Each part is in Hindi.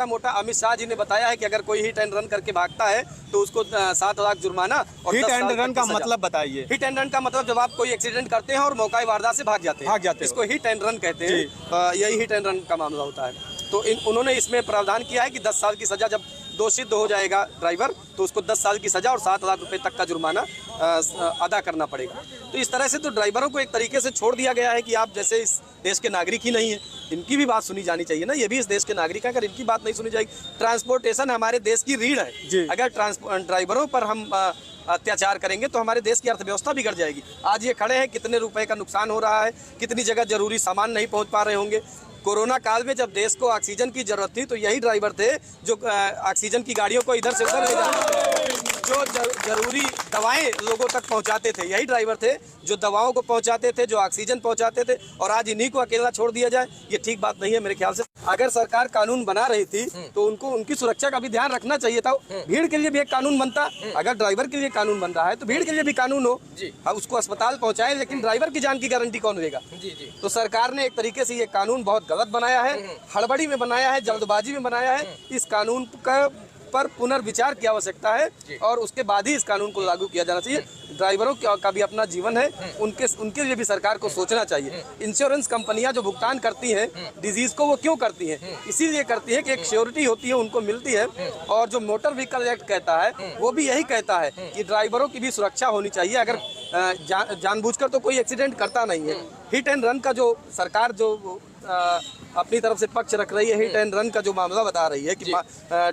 मोटा मोटा अमित शाह जी ने बताया है कि अगर कोई हिट एंड रन करके भागता है तो उसको 7 लाख जुर्माना और हिट एंड रन का मतलब बताइए। हिट एंड रन का मतलब जब आप कोई एक्सीडेंट करते हैं और मौका वारदात से भाग जाते हैं, इसको हिट एंड रन कहते हैं। यही हिट एंड रन का मामला होता है। तो उन्होंने इसमें प्रावधान किया है कि 10 साल की सजा, जब दोषी हो जाएगा ड्राइवर तो उसको 10 साल की सजा और 7 लाख रुपए तक का जुर्माना अदा करना पड़ेगा। तो इस तरह से तो ड्राइवरों को एक तरीके से छोड़ दिया गया है कि आप जैसे इस देश के नागरिक ही नहीं है, इनकी भी बात सुनी जानी चाहिए ना। ये भी इस देश के नागरिक हैं, अगर इनकी बात नहीं सुनी जाएगी। ट्रांसपोर्टेशन हमारे देश की रीढ़ है। अगर ड्राइवरों पर हम अत्याचार करेंगे तो हमारे देश की अर्थव्यवस्था बिगड़ जाएगी। आज ये खड़े हैं, कितने रुपए का नुकसान हो रहा है, कितनी जगह जरूरी सामान नहीं पहुंच पा रहे होंगे। कोरोना काल में जब देश को ऑक्सीजन की जरूरत थी तो यही ड्राइवर थे जो ऑक्सीजन की गाड़ियों को इधर से उधर ले जाते, जो जरूरी दवाएं लोगों तक पहुंचाते थे। यही ड्राइवर थे जो दवाओं को पहुंचाते थे, जो ऑक्सीजन पहुंचाते थे। और आज इन्हीं को अकेला छोड़ दिया जाए, ये ठीक बात नहीं है मेरे ख्याल से। अगर सरकार कानून बना रही थी तो उनको उनकी सुरक्षा का भी ध्यान रखना चाहिए था। भीड़ के लिए भी एक कानून बनता। अगर ड्राइवर के लिए कानून बन रहा है तो भीड़ के लिए भी कानून हो। उसको अस्पताल पहुंचाए, लेकिन ड्राइवर की जान की गारंटी कौन देगा? तो सरकार ने एक तरीके से ये कानून बहुत गलत बनाया है, हड़बड़ी में बनाया है, जल्दबाजी में बनाया है। इस कानून का पर पुनर्विचार की आवश्यकता है और उसके बाद ही इस कानून को लागू किया जाना चाहिए। ड्राइवरों का भी अपना जीवन है, उनके लिए भी सरकार को सोचना चाहिए। इंश्योरेंस कंपनियां जो भुगतान करती हैं डिजीज को, वो क्यों करती हैं? इसीलिए करती है कि एक श्योरिटी होती है, उनको मिलती है। और जो मोटर व्हीकल एक्ट कहता है वो भी यही कहता है कि ड्राइवरों की भी सुरक्षा होनी चाहिए। अगर जानबूझकर तो कोई एक्सीडेंट करता नहीं है। हिट एंड रन का जो सरकार जो अपनी तरफ से पक्ष रख रही है, हिट एंड रन का जो मामला बता रही है कि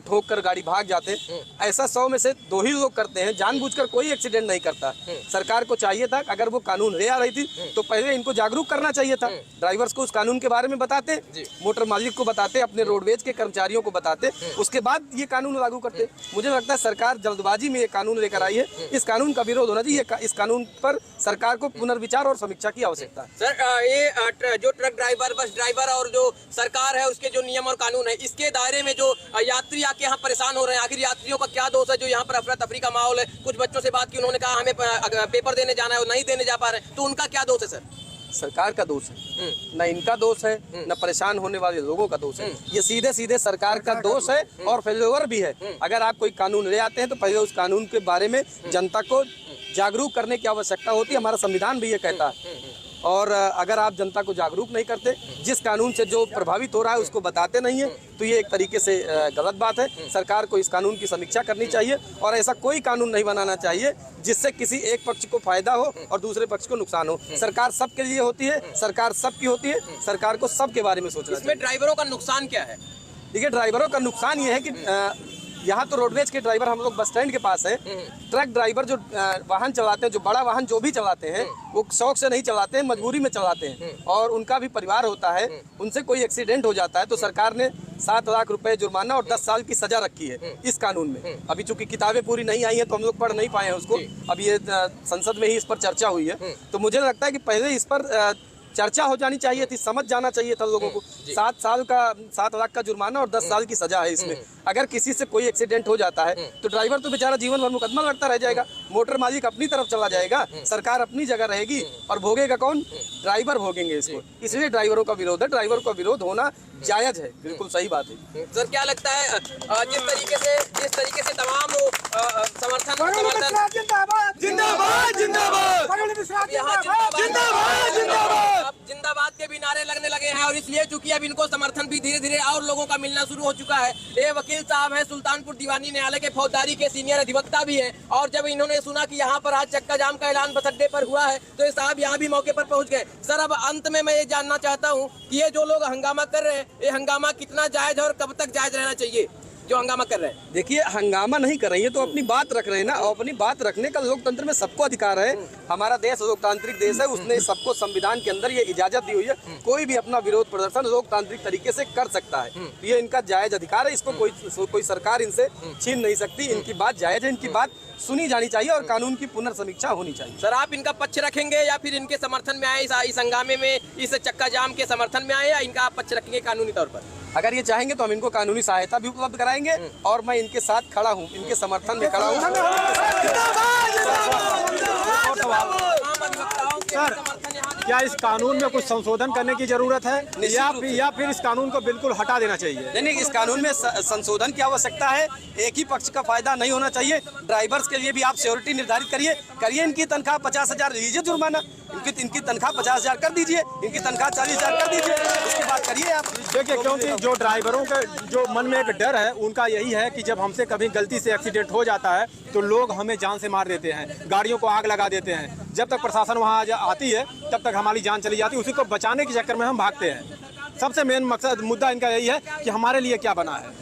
ठोक कर गाड़ी भाग जाते, ऐसा 100 में से 2 ही लोग करते हैं। जानबूझकर कोई एक्सीडेंट नहीं करता। सरकार को चाहिए था, अगर वो कानून ले आ रही थी तो पहले इनको जागरूक करना चाहिए था। ड्राइवर्स को उस कानून के बारे में बताते, मोटर मालिक को बताते, अपने रोडवेज के कर्मचारियों को बताते, उसके बाद ये कानून लागू करते। मुझे लगता है सरकार जल्दबाजी में ये कानून लेकर आई है। इस कानून का विरोध होना चाहिए। इस कानून पर सरकार को पुनर्विचार और समीक्षा की आवश्यकता है। सर, ये जो ट्रक ड्राइवर, बस ड्राइवर और जो सरकार है उसके जो नियम और कानून है, इसके दायरे में जो यात्री आके यहाँ परेशान हो रहे हैं, आखिर यात्रियों का क्या दोष है जो यहाँ पर अफरा तफरी का माहौल है? कुछ बच्चों से बात की, उन्होंने कहा हमें पेपर देने जाना है और नहीं देने जा पा रहे हैं, तो उनका क्या दोष है सर? सरकार का दोष है, न इनका दोष है, न परेशान होने वाले लोगों का दोष है। ये सीधे सीधे सरकार का दोष है और फेल्योर भी है। अगर आप कोई कानून ले आते हैं तो पहले उस कानून के बारे में जनता को जागरूक करने की आवश्यकता होती है। हमारा संविधान भी ये कहता है। और अगर आप जनता को जागरूक नहीं करते, जिस कानून से जो प्रभावित हो रहा है उसको बताते नहीं है, तो ये एक तरीके से गलत बात है। सरकार को इस कानून की समीक्षा करनी चाहिए और ऐसा कोई कानून नहीं बनाना चाहिए जिससे किसी एक पक्ष को फायदा हो और दूसरे पक्ष को नुकसान हो। सरकार सबके लिए होती है, सरकार सबकी होती है, सरकार को सबके बारे में सोचना चाहिए। इसमें ड्राइवरों का नुकसान क्या है? देखिए, ड्राइवरों का नुकसान ये है कि यहाँ तो रोडवेज के ड्राइवर, हम लोग बस स्टैंड के पास है, ट्रक ड्राइवर जो वाहन चलाते हैं, जो बड़ा वाहन जो भी चलाते हैं, वो शौक से नहीं चलाते हैं, मजबूरी में चलाते हैं और उनका भी परिवार होता है। उनसे कोई एक्सीडेंट हो जाता है तो सरकार ने 7 लाख रुपए जुर्माना और 10 साल की सजा रखी है इस कानून में। अभी चूंकि किताबें पूरी नहीं आई हैं तो हम लोग पढ़ नहीं पाए हैं उसको। अब ये संसद में ही इस पर चर्चा हुई है, तो मुझे लगता है कि पहले इस पर चर्चा हो जानी चाहिए थी, समझ जाना चाहिए था लोगों को। 7 लाख का जुर्माना और 10 साल की सजा है इसमें। अगर किसी से कोई एक्सीडेंट हो जाता है तो ड्राइवर तो बेचारा जीवन भर मुकदमा लड़ता रह जाएगा, मोटर मालिक अपनी तरफ चला जाएगा, सरकार अपनी जगह रहेगी और भोगेगा कौन? ड्राइवर भोगेंगे इसको। इसलिए ड्राइवरों का विरोध है। ड्राइवर का विरोध होना जायज है, बिल्कुल सही बात है। सर, क्या लगता है जिस तरीके से तमाम समर्थन जिंदाबाद के भी नारे लगने लगे हैं और इसलिए चूंकि अब इनको समर्थन भी धीरे धीरे और लोगों का मिलना शुरू हो चुका है। ये वकील साहब हैं, सुल्तानपुर दीवानी न्यायालय के फौजदारी के सीनियर अधिवक्ता भी हैं, और जब इन्होंने सुना कि यहाँ पर आज चक्का जाम का ऐलान बस अड्डे पर हुआ है तो ये साहब यहाँ भी मौके पर पहुँच गए। सर, अब अंत में मैं ये जानना चाहता हूँ कि ये जो लोग हंगामा कर रहे हैं, ये हंगामा कितना जायज है और कब तक जायज रहना चाहिए जो हंगामा कर रहे हैं? देखिए, हंगामा नहीं कर रही है तो अपनी बात रख रहे हैं ना, और अपनी बात रखने का लोकतंत्र में सबको अधिकार है। हमारा देश लोकतांत्रिक देश है, उसने सबको संविधान के अंदर ये इजाजत दी हुई है, कोई भी अपना विरोध प्रदर्शन लोकतांत्रिक तरीके से कर सकता है। ये इनका जायज अधिकार है, इसको कोई सरकार इनसे छीन नहीं सकती। इनकी बात जायज है, इनकी बात सुनी जानी चाहिए और कानून की पुनर्समीक्षा होनी चाहिए। सर, आप इनका पक्ष रखेंगे या फिर इनके समर्थन में आए, इस हंगामे में, इस चक्का जाम के समर्थन में आए, या इनका आप पक्ष रखेंगे कानूनी तौर पर? अगर ये चाहेंगे तो हम इनको कानूनी सहायता भी उपलब्ध कराएंगे और मैं इनके साथ खड़ा हूँ, इनके समर्थन में खड़ा हूँ। सर, क्या इस कानून में कुछ संशोधन करने की जरूरत है या फिर इस कानून को बिल्कुल हटा देना चाहिए? नहीं, इस कानून में संशोधन की आवश्यकता है। एक ही पक्ष का फायदा नहीं होना चाहिए। ड्राइवर्स के लिए भी आप श्योरिटी निर्धारित करिए। इनकी तनख्वाह 50,000 लीजिए, जुर्माना इनकी तनख्वाह 50,000 कर दीजिए, इनकी तनख्वाह 40,000 कर दीजिए, उसके बाद करिए आप। देखिए, क्योंकि जो ड्राइवरों का जो मन में एक डर है, उनका यही है कि जब हमसे कभी गलती से एक्सीडेंट हो जाता है तो लोग हमें जान से मार देते हैं, गाड़ियों को आग लगा देते हैं। जब तक प्रशासन वहाँ आती है तब तक हमारी जान चली जाती है। उसी को बचाने के चक्कर में हम भागते हैं। सबसे मेन मकसद मुद्दा इनका यही है कि हमारे लिए क्या बना है।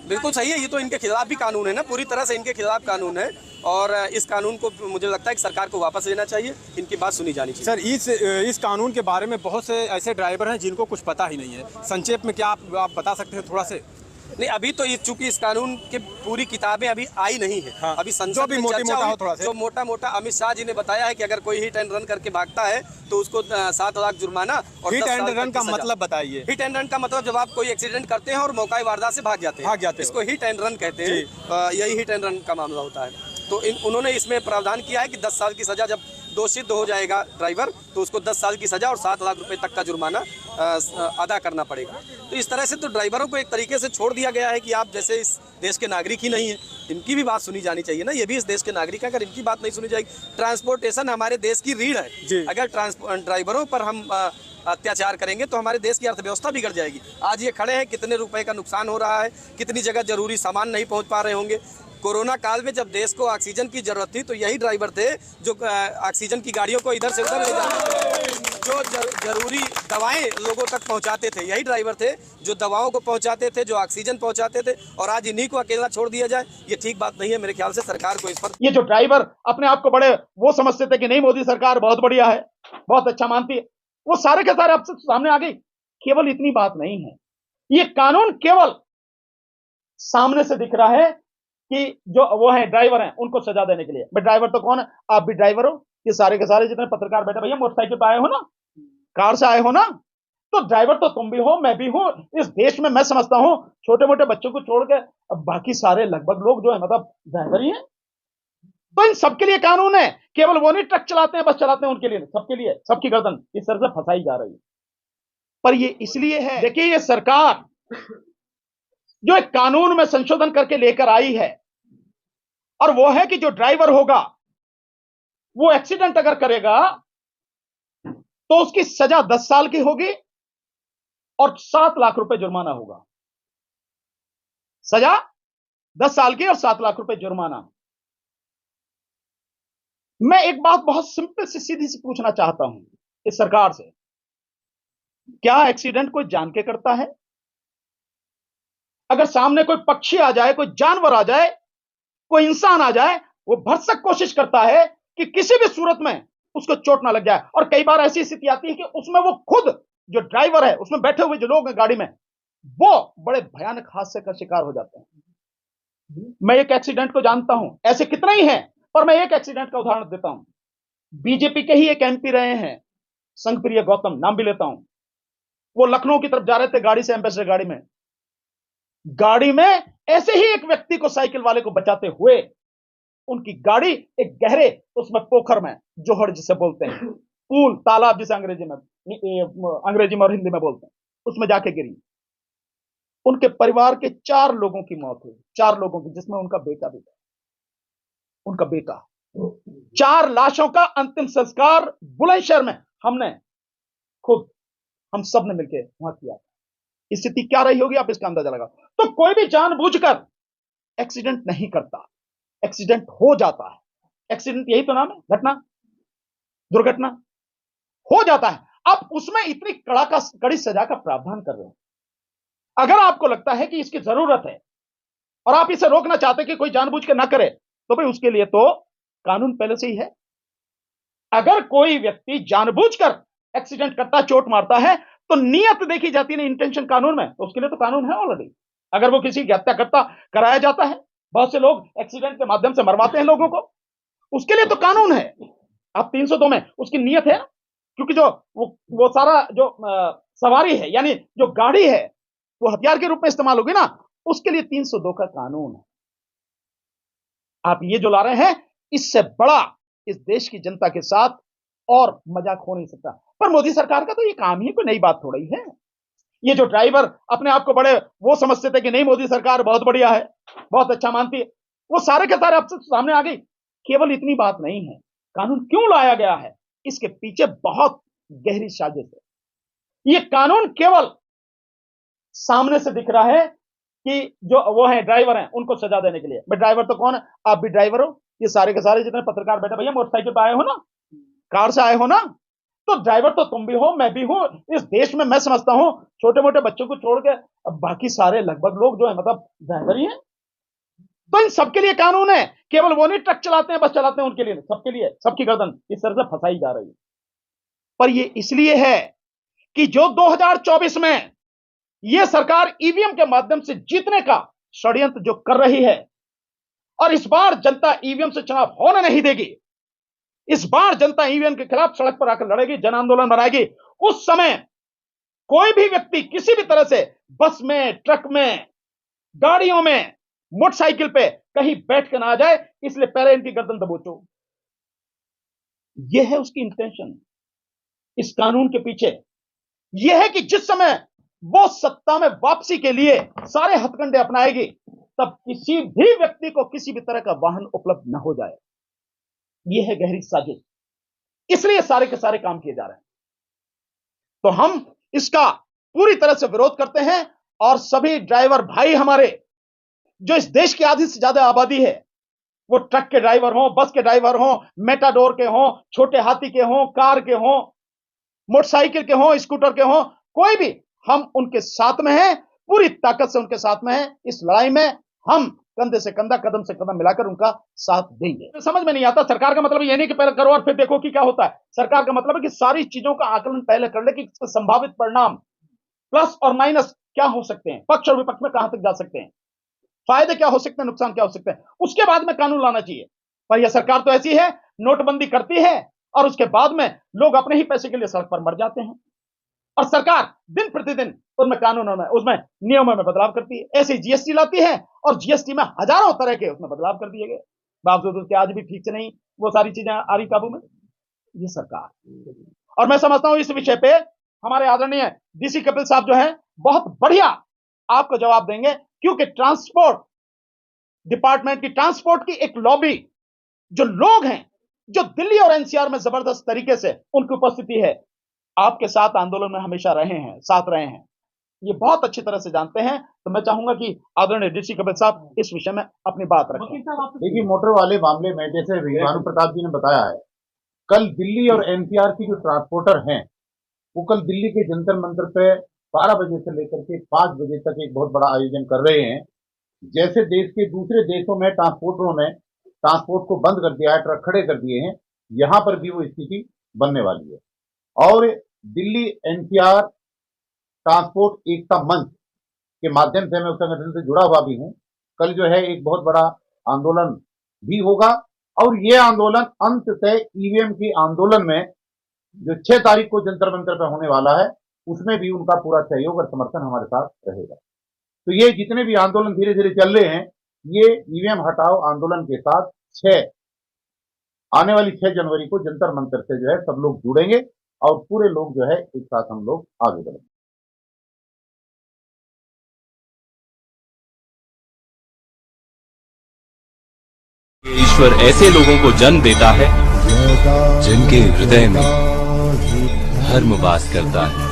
बिल्कुल सही है, ये तो इनके खिलाफ भी कानून है ना, पूरी तरह से इनके खिलाफ कानून है। और इस कानून को मुझे लगता है कि सरकार को वापस लेना चाहिए, इनकी बात सुनी जानी चाहिए। सर, इस कानून के बारे में बहुत से ऐसे ड्राइवर हैं जिनको कुछ पता ही नहीं है। संक्षेप में क्या आप बता सकते हैं थोड़ा से? नहीं, अभी तो चूंकि इस कानून की पूरी किताबें अभी आई नहीं है। हाँ, अभी संसद में चर्चा हुई, जो मोटा अमित शाह जी ने बताया है कि अगर कोई हिट एंड रन करके भागता है तो उसको 7 लाख जुर्माना और हिट एंड रन का मतलब बताइए। हिट एंड रन का मतलब जब आप कोई एक्सीडेंट करते हैं और मौका वारदात से भाग जाते हैं, इसको हिट एंड रन कहते हैं। यही हिट एंड रन का मामला होता है। तो उन्होंने इसमें प्रावधान किया है कि 10 साल की सजा, जब दोषी हो जाएगा ड्राइवर तो उसको 10 साल की सजा और 7 लाख रुपए तक का जुर्माना अदा करना पड़ेगा। तो इस तरह से तो ड्राइवरों को एक तरीके से छोड़ दिया गया है कि आप जैसे इस देश के नागरिक ही नहीं है, इनकी भी बात सुनी जानी चाहिए ना। ये भी इस देश के नागरिक है, अगर इनकी बात नहीं सुनी जाएगी। ट्रांसपोर्टेशन हमारे देश की रीढ़ है। अगर ड्राइवरों पर हम अत्याचार करेंगे तो हमारे देश की अर्थव्यवस्था बिगड़ जाएगी। आज ये खड़े हैं, कितने रुपए का नुकसान हो रहा है, कितनी जगह जरूरी सामान नहीं पहुंच पा रहे होंगे। कोरोना काल में जब देश को ऑक्सीजन की जरूरत थी तो यही ड्राइवर थे जो ऑक्सीजन की गाड़ियों को इधर से उधर ले जाते, जो जरूरी दवाएं लोगों तक पहुंचाते थे। यही ड्राइवर थे जो दवाओं को पहुंचाते थे, जो ऑक्सीजन पहुंचाते थे। और आज इन्हीं को अकेला छोड़ दिया जाए, ये ठीक बात नहीं है। मेरे ख्याल से सरकार को इस पर, ये जो ड्राइवर अपने आप को बड़े वो समझते थे कि नहीं मोदी सरकार बहुत बढ़िया है, बहुत अच्छा मानती है, वो सारे के सारे आपसे सामने आ गई। केवल इतनी बात नहीं है, ये कानून केवल सामने से दिख रहा है कि जो वो है ड्राइवर हैं उनको सजा देने के लिए। भाई ड्राइवर तो कौन है? आप भी ड्राइवर हो, ये सारे के सारे जितने पत्रकार बैठे, भैया मोटरसाइकिल पे आए हो ना, कार से आए हो ना, तो ड्राइवर तो तुम भी हो, मैं भी हूं। इस देश में मैं समझता हूं छोटे मोटे बच्चों को छोड़ के बाकी सारे लगभग लोग जो है मतलब ड्राइवर ही हैं। तो इन सबके लिए कानून है, केवल वो नहीं ट्रक चलाते हैं, बस चलाते हैं उनके लिए, सबके लिए, सबकी गर्दन इस तरह से फंसाई जा रही है। पर ये इसलिए है, देखिए ये सरकार जो एक कानून में संशोधन करके लेकर आई है, और वो है कि जो ड्राइवर होगा वो एक्सीडेंट अगर करेगा तो उसकी सजा 10 साल की होगी और 7 लाख रुपए जुर्माना होगा। सजा 10 साल की और 7 लाख रुपए जुर्माना। मैं एक बात बहुत सिंपल सी सीधी सी पूछना चाहता हूं इस सरकार से, क्या एक्सीडेंट कोई जान के करता है? अगर सामने कोई पक्षी आ जाए, कोई जानवर आ जाए, कोई इंसान आ जाए, वो भरसक कोशिश करता है कि किसी भी सूरत में उसको चोट ना लग जाए। और कई बार ऐसी स्थिति आती है कि उसमें वो खुद जो ड्राइवर है, उसमें बैठे हुए जो लोग हैं गाड़ी में, वो बड़े भयानक हादसे का शिकार हो जाते हैं। मैं एक एक्सीडेंट को जानता हूं, ऐसे कितने ही हैं, पर मैं एक एक्सीडेंट का उदाहरण देता हूं। बीजेपी के ही एक एमपी रहे हैं, संघप्रिय गौतम, नाम भी लेता हूं। वो लखनऊ की तरफ जा रहे थे गाड़ी से, एम्बेसडर गाड़ी में ऐसे ही एक व्यक्ति को, साइकिल वाले को बचाते हुए, उनकी गाड़ी एक गहरे उसमें पोखर में, जोहड़ जिसे बोलते हैं, पूल, तालाब जिसे अंग्रेजी में और हिंदी में बोलते हैं, उसमें जाके गिरी। उनके परिवार के 4 लोगों की मौत हुई, 4 लोगों की, जिसमें उनका बेटा भी था। उनका बेटा, 4 लाशों का अंतिम संस्कार बुलंदशहर में हमने खुद, हम सब ने मिलकर वहां किया। स्थिति क्या रही होगी आप इसका अंदाजा लगाओ। तो कोई भी जानबूझकर एक्सीडेंट नहीं करता, एक्सीडेंट हो जाता है। एक्सीडेंट यही तो नाम है, घटना, दुर्घटना हो जाता है। आप उसमें इतनी कड़ी सजा का प्रावधान कर रहे हो। अगर आपको लगता है कि इसकी जरूरत है और आप इसे रोकना चाहते कि कोई जानबूझ के ना करे, तो भाई उसके लिए तो कानून पहले से ही है। अगर कोई व्यक्ति जानबूझकर एक्सीडेंट करता, चोट मारता है, तो नियत देखी जाती है, इंटेंशन कानून में, तो उसके लिए तो कानून है ऑलरेडी। अगर वो किसी की हत्या करता, कराया जाता है, बहुत से लोग एक्सीडेंट के माध्यम से मरवाते हैं लोगों को, उसके लिए तो कानून है। आप 302 में उसकी नियत है, क्योंकि जो वो सारा जो सवारी है, यानी जो गाड़ी है, वो हथियार के रूप में इस्तेमाल होगी ना, उसके लिए 302 का कानून है। आप ये जो ला रहे हैं, इससे बड़ा इस देश की जनता के साथ और मजाक हो नहीं सकता। पर मोदी सरकार का तो ये काम ही कोई नई बात थोड़ी है। ये जो ड्राइवर अपने आप को बड़े वो समझते थे कि नहीं मोदी सरकार बहुत बढ़िया है, बहुत अच्छा मानती है, वो सारे के सारे अब सामने आ गई। केवल इतनी बात नहीं है, कानून क्यों लाया गया है, इसके पीछे बहुत गहरी साजिश है। ये कानून केवल सामने से दिख रहा है कि जो वो है ड्राइवर हैं उनको सजा देने के लिए। भाई ड्राइवर तो कौन है, आप भी ड्राइवर हो, ये सारे के सारे जितने पत्रकार बैठे भैया मोटरसाइकिल पे आए हो ना, कार से आए हो ना, तो ड्राइवर तो तुम भी हो, मैं भी हूं। इस देश में मैं समझता हूं छोटे मोटे बच्चों को छोड़ के बाकी सारे लगभग लोग जो है मतलब ड्राइवर ही हैं। तो इन सबके लिए कानून है, केवल वो नहीं ट्रक चलाते हैं बस चलाते हैं उनके लिए, सबके लिए, सबकी गर्दन इस तरह से फंसाई जा रही है। पर ये इसलिए है कि जो 2024 में यह सरकार ईवीएम के माध्यम से जीतने का षड्यंत्र जो कर रही है, और इस बार जनता ईवीएम से चुनाव होने नहीं देगी, इस बार जनता ईवीएम के खिलाफ सड़क पर आकर लड़ेगी, जन आंदोलन बनाएगी। उस समय कोई भी व्यक्ति किसी भी तरह से बस में, ट्रक में, गाड़ियों में, मोटरसाइकिल पे कहीं बैठ के ना आ जाए, इसलिए पहले इनकी गर्दन दबोचो। यह है उसकी इंटेंशन इस कानून के पीछे। यह है कि जिस समय वो सत्ता में वापसी के लिए सारे हथकंडे अपनाएगी, तब किसी भी व्यक्ति को किसी भी तरह का वाहन उपलब्ध न हो जाए। यह है गहरी साजिश, इसलिए सारे के सारे काम किए जा रहे हैं। तो हम इसका पूरी तरह से विरोध करते हैं, और सभी ड्राइवर भाई हमारे जो इस देश की आधी से ज्यादा आबादी है, वो ट्रक के ड्राइवर हों, बस के ड्राइवर हों, मेटाडोर के हों, छोटे हाथी के हों, कार के हों, मोटरसाइकिल के हों, स्कूटर के हों, कोई भी, हम उनके साथ में हैं, पूरी ताकत से उनके साथ में हैं। इस लड़ाई में हम कंधे से कंधा, कदम से कदम मिलाकर उनका साथ देंगे। समझ में नहीं आता, सरकार का मतलब ये नहीं कि पहले करो और फिर देखो कि क्या होता है। सरकार का मतलब है कि सारी चीजों का आकलन पहले कर ले कि इसके संभावित परिणाम प्लस और माइनस क्या हो सकते हैं, पक्ष और विपक्ष में कहां तक जा सकते हैं, फायदे क्या हो सकते हैं, नुकसान क्या हो सकते हैं, उसके बाद में कानून लाना चाहिए। पर यह सरकार तो ऐसी है, नोटबंदी करती है और उसके बाद में लोग अपने ही पैसे के लिए सड़क पर मर जाते हैं, और सरकार दिन प्रतिदिन उनमें कानूनों में, उसमें नियमों में बदलाव करती है। ऐसे जीएसटी लाती है और जीएसटी में हजारों तरह के उसमें बदलाव कर दिए गए, बावजूद उसके आज भी ठीक से नहीं वो सारी चीजें आ रही काबू में, ये सरकार। और मैं समझता हूं इस विषय पे हमारे आदरणीय डीसी कपिल साहब जो है बहुत बढ़िया आपको जवाब देंगे, क्योंकि ट्रांसपोर्ट डिपार्टमेंट की, ट्रांसपोर्ट की एक लॉबी, जो लोग हैं जो दिल्ली और एनसीआर में जबरदस्त तरीके से उनकी उपस्थिति है, आपके साथ आंदोलन में हमेशा रहे हैं, साथ रहे हैं, ये बहुत अच्छी तरह से जानते हैं। तो मैं चाहूंगा कि आदरणीय डीसी कपिल साहब इस विषय में अपनी बात रखें। देखिए, मोटर वाले मामले में जैसे भानु प्रताप जी ने बताया है, कल दिल्ली और एनसीआर की जो ट्रांसपोर्टर हैं वो कल दिल्ली के जंतर मंतर पे 12 बजे से लेकर के 5 बजे तक एक बहुत बड़ा आयोजन कर रहे हैं। जैसे देश के दूसरे देशों में ट्रांसपोर्टरों ने ट्रांसपोर्ट को बंद कर दिया है, ट्रक खड़े कर दिए हैं, यहाँ पर भी वो स्थिति बनने वाली है। और दिल्ली एनसीआर ट्रांसपोर्ट एकता मंच के माध्यम से मैं उस संगठन से जुड़ा हुआ भी हूँ। कल जो है एक बहुत बड़ा आंदोलन भी होगा, और ये आंदोलन अंततः ईवीएम के आंदोलन में जो 6 तारीख को जंतर मंतर पर होने वाला है, उसमें भी उनका पूरा सहयोग और समर्थन हमारे साथ रहेगा। तो ये जितने भी आंदोलन धीरे धीरे चल रहे हैं, ये ईवीएम हटाओ आंदोलन के साथ आने वाली 6 जनवरी को जंतर मंतर से जो है सब लोग जुड़ेंगे, और पूरे लोग जो है एक साथ हम लोग आगे बढ़ेंगे। ईश्वर ऐसे लोगों को जन्म देता है जिनके हृदय में धर्म वास करता है।